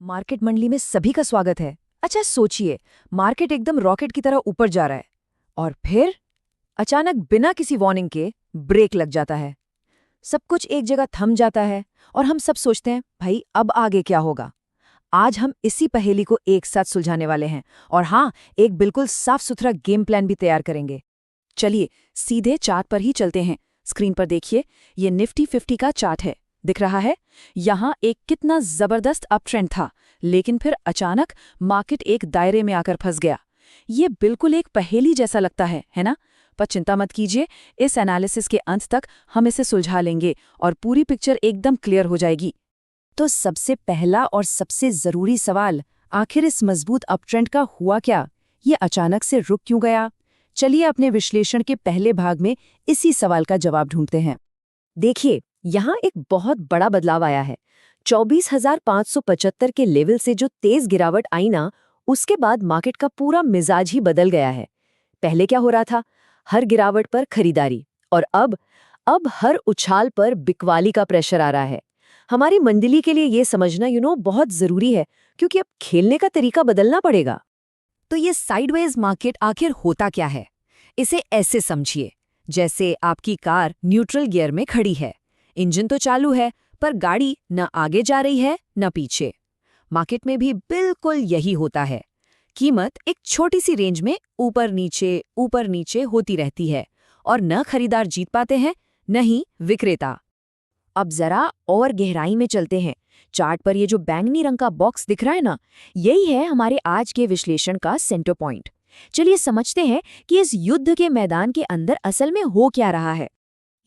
Market मंडली में सभी का स्वागत है। अच्छा सोचिए, मार्केट एकदम रॉकेट की तरह ऊपर जा रहा है और फिर अचानक बिना किसी वार्निंग के ब्रेक लग जाता है। सब कुछ एक जगह थम जाता है और हम सब सोचते हैं भाई अब आगे क्या होगा। आज हम इसी पहेली को एक साथ सुलझाने वाले हैं और हाँ, एक बिल्कुल साफ सुथरा गेम प्लान भी तैयार करेंगे। चलिए सीधे चार्ट पर ही चलते हैं। स्क्रीन पर देखिए, ये निफ्टी 50 का चार्ट है, दिख रहा है। यहाँ एक कितना जबरदस्त अप ट्रेंड था, लेकिन फिर अचानक मार्केट एक दायरे में आकर फंस गया। ये बिल्कुल एक पहेली जैसा लगता है ना? पर चिंता मत कीजिए, इस एनालिसिस के अंत तक हम इसे सुलझा लेंगे और पूरी पिक्चर एकदम क्लियर हो जाएगी। तो सबसे पहला और सबसे जरूरी सवाल, आखिर इस मजबूत अप ट्रेंड का हुआ क्या? ये अचानक से रुक क्यों गया? चलिए अपने विश्लेषण के पहले भाग में इसी सवाल का जवाब ढूंढते हैं। देखिए, यहाँ एक बहुत बड़ा बदलाव आया है। 24,575 के लेवल से जो तेज गिरावट आई ना, उसके बाद मार्केट का पूरा मिजाज ही बदल गया है। पहले क्या हो रहा था? हर गिरावट पर खरीदारी, और अब हर उछाल पर बिकवाली का प्रेशर आ रहा है। हमारी मंडली के लिए ये समझना बहुत जरूरी है, क्योंकि अब खेलने का तरीका बदलना पड़ेगा। तो ये साइडवेज मार्केट आखिर होता क्या है? इसे ऐसे समझिए, जैसे आपकी कार न्यूट्रल गियर में खड़ी है। इंजन तो चालू है, पर गाड़ी न आगे जा रही है न पीछे। मार्केट में भी बिल्कुल यही होता है। कीमत एक छोटी सी रेंज में ऊपर नीचे होती रहती है और न खरीदार जीत पाते हैं, न ही विक्रेता। अब जरा और गहराई में चलते हैं। चार्ट पर ये जो बैंगनी रंग का बॉक्स दिख रहा है ना, यही है हमारे आज के विश्लेषण का सेंटर पॉइंट। चलिए समझते हैं कि इस युद्ध के मैदान के अंदर असल में हो क्या रहा है।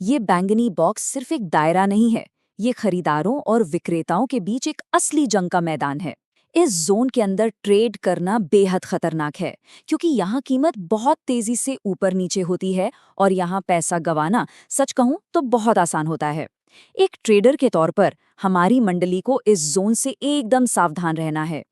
ये बैंगनी बॉक्स सिर्फ एक दायरा नहीं है, ये खरीदारों और विक्रेताओं के बीच एक असली जंग का मैदान है। इस जोन के अंदर ट्रेड करना बेहद खतरनाक है, क्योंकि यहाँ कीमत बहुत तेजी से ऊपर नीचे होती है और यहाँ पैसा गंवाना, सच कहूँ तो बहुत आसान होता है। एक ट्रेडर के तौर पर हमारी मंडली को इस जोन से एकदम सावधान रहना है।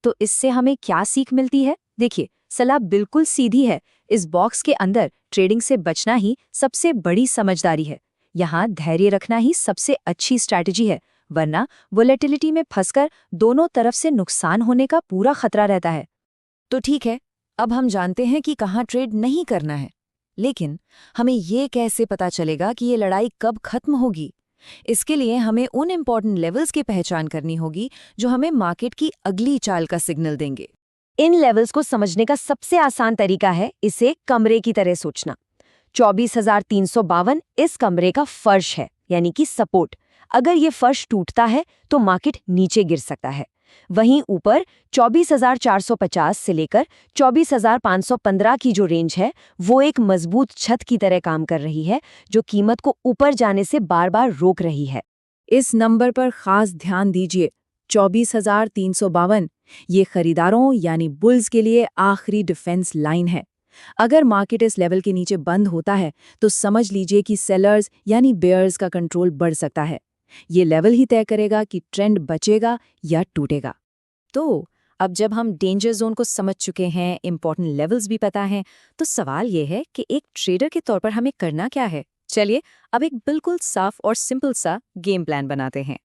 तो इससे हमें क्या सीख मिलती है? देखिए, सलाह बिल्कुल सीधी है। इस बॉक्स के अंदर ट्रेडिंग से बचना ही सबसे बड़ी समझदारी है। यहाँ धैर्य रखना ही सबसे अच्छी स्ट्रैटेजी है, वरना वोलेटिलिटी में फंसकर दोनों तरफ से नुकसान होने का पूरा खतरा रहता है। तो ठीक है, अब हम जानते हैं कि कहाँ ट्रेड नहीं करना है, लेकिन हमें ये कैसे पता चलेगा कि ये लड़ाई कब खत्म होगी? इसके लिए हमें उन इम्पॉर्टेंट लेवल्स की पहचान करनी होगी जो हमें मार्केट की अगली चाल का सिग्नल देंगे। इन लेवल्स को समझने का सबसे आसान तरीका है इसे कमरे की तरह सोचना। 24,352 इस कमरे का फर्श है, यानी कि सपोर्ट। अगर ये फर्श टूटता है तो मार्केट नीचे गिर सकता है। वहीं ऊपर 24,450 से लेकर 24,515 की जो रेंज है, वो एक मजबूत छत की तरह काम कर रही है, जो कीमत को ऊपर जाने से बार बार रोक रही है। इस नंबर पर खास ध्यान दीजिए, 24,352, ये खरीदारों यानी बुल्स के लिए आखिरी डिफेंस लाइन है। अगर मार्केट इस लेवल के नीचे बंद होता है तो समझ लीजिए कि सेलर्स यानी बेयर्स का कंट्रोल बढ़ सकता है। ये लेवल ही तय करेगा कि ट्रेंड बचेगा या टूटेगा। तो अब जब हम डेंजर जोन को समझ चुके हैं, इंपॉर्टेंट लेवल्स भी पता हैं, तो सवाल ये है कि एक ट्रेडर के तौर पर हमें करना क्या है। चलिए अब एक बिल्कुल साफ और सिंपल सा गेम प्लान बनाते हैं।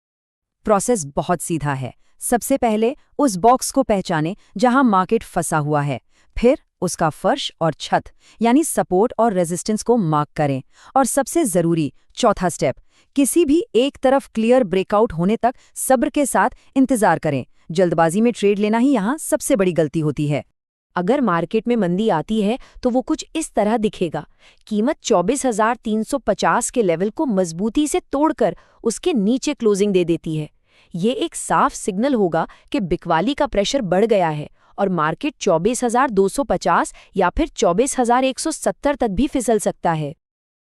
प्रोसेस बहुत सीधा है। सबसे पहले उस बॉक्स को पहचानें जहां मार्केट फंसा हुआ है, फिर उसका फर्श और छत यानी सपोर्ट और रेजिस्टेंस को मार्क करें, और सबसे जरूरी चौथा स्टेप, किसी भी एक तरफ क्लियर ब्रेकआउट होने तक सब्र के साथ इंतजार करें। जल्दबाजी में ट्रेड लेना ही यहाँ सबसे बड़ी गलती होती है। अगर मार्केट में मंदी आती है तो वो कुछ इस तरह दिखेगा। कीमत 24,350 के लेवल को मजबूती से तोड़कर उसके नीचे क्लोजिंग दे देती है। ये एक साफ सिग्नल होगा कि बिकवाली का प्रेशर बढ़ गया है और मार्केट 24,250 या फिर 24,170 तक भी फिसल सकता है।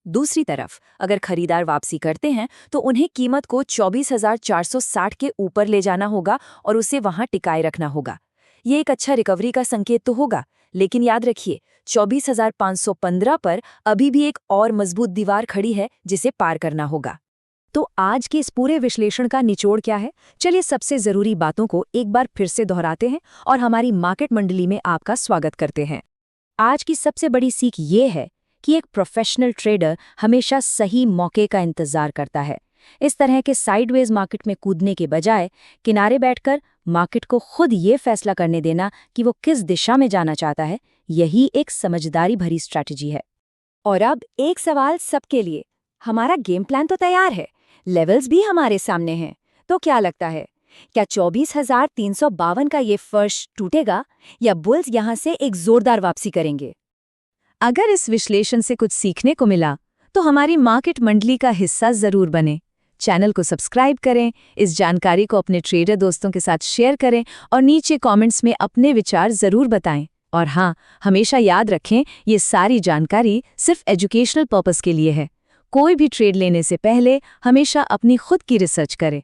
दूसरी तरफ अगर खरीदार वापसी करते हैं तो उन्हें कीमत को 24,460 के ऊपर ले जाना होगा और उसे वहां टिकाए रखना होगा। ये एक अच्छा रिकवरी का संकेत तो होगा, लेकिन याद रखिए 24,515 पर अभी भी एक और मजबूत दीवार खड़ी है जिसे पार करना होगा। तो आज के इस पूरे विश्लेषण का निचोड़ क्या है? चलिए सबसे जरूरी बातों को एक बार फिर से दोहराते हैं और हमारी मार्केट मंडली में आपका स्वागत करते हैं। आज की सबसे बड़ी सीख ये है कि एक प्रोफेशनल ट्रेडर हमेशा सही मौके का इंतजार करता है। इस तरह के साइडवेज मार्केट में कूदने के बजाय किनारे बैठकर मार्केट को खुद ये फैसला करने देना कि वो किस दिशा में जाना चाहता है, यही एक समझदारी भरी स्ट्रैटेजी है। और अब एक सवाल सबके लिए, हमारा गेम प्लान तो तैयार है, लेवल्स भी हमारे सामने हैं, तो क्या लगता है, क्या 24,352 का ये फर्श टूटेगा या बुल्स यहां से एक जोरदार वापसी करेंगे? अगर इस विश्लेषण से कुछ सीखने को मिला तो हमारी मार्केट मंडली का हिस्सा जरूर बने। चैनल को सब्सक्राइब करें, इस जानकारी को अपने ट्रेडर दोस्तों के साथ शेयर करें और नीचे कमेंट्स में अपने विचार जरूर बताएं। और हाँ, हमेशा याद रखें, ये सारी जानकारी सिर्फ एजुकेशनल पर्पस के लिए है। कोई भी ट्रेड लेने से पहले हमेशा अपनी खुद की रिसर्च करें।